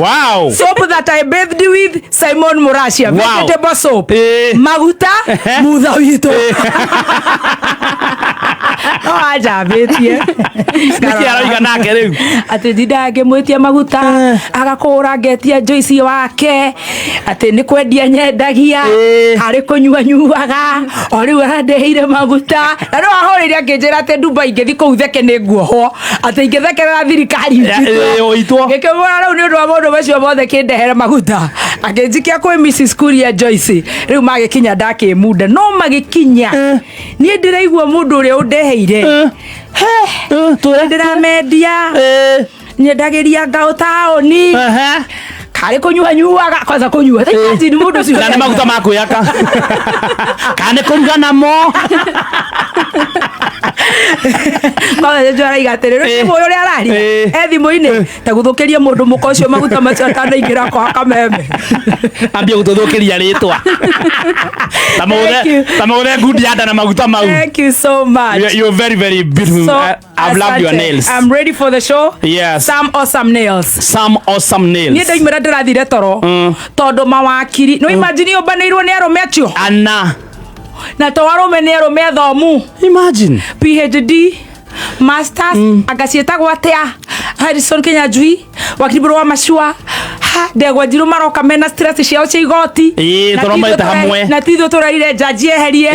Wow. Soap that I bathed with Simon Murashia. Wow. Vegetable soap. Maguta mutha wito. No aja betie. Nikiara iganake riu. Ati ndinda mwitia maguta agakura ngetia Joyce wake ati ni kwendia nyendagia hari kunyua nyuaga o riu arandeheire maguta na no ahorire akinjira ati Dubai ngithi kuu theke ni nguoho ati ngithekera thirikari oitwo ngikimura riu ni undu wa mundu macio mothe kindehere maguta akinjikia kwi Mrs Kuria Joyce riu magikinya ndakimuda no magikinya ni ndiraigua mundu uria undeheire ndiramedia nyendagiria ngao taoni kare kunyua nyuaga kwanza kunyua thati ni mundu cio na maguta makuyaka kane kuruga namo Mama njora igaterero ni muyo ri arari thimu-ini ta guthukiria mundu muko ucio maguta macio atanaingira kwa kameme ambia gututhukiria ritwa tamugure good yada na maguta mau. Thank you so much. You're very very beautiful. So, I've loved your nails. I'm ready for the show. Yes. Some awesome nails. Some awesome nails. Ni ndaimira ndirathire toro tondu mawakiri no imagine ubaneirwo ni arume acio Anna na to arume ni arume thomu. Imagine PhD masters agacietagwo atia Harrison Kinyanjui Wakirumba wa mashua ndegwa njiru maroka mena stress ciao cia igoti turomete hamwe na titho turaire jaji eherie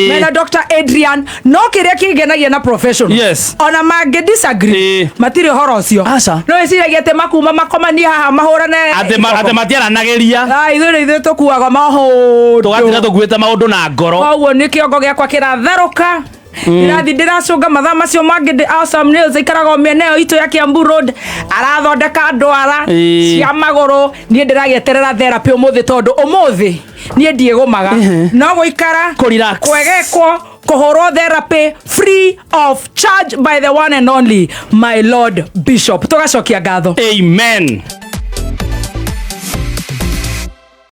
mena Dr Adrian no kiria kingenagia na professional ona mange disagree matire horo ucio no iciragia te makuma makomania haha mahurane ate matiaranageria ithuĩ tukuaga maho tugatira tukuite maundu na ngoro koguo ni kiongo giakwa kiratharuka irathi ndiracunga mathaa macio mangi awesome nails ikaraga miena yo itu ya Kiambu Road arathondeka ndwara cia maguru nie ndiragieterera therapy umuthi tondu umuthi nie ndiegumaga no guikara kwegekwo kuhoro therapy free of charge by the one and only my Lord Bishop tugacokia ngatho. Amen.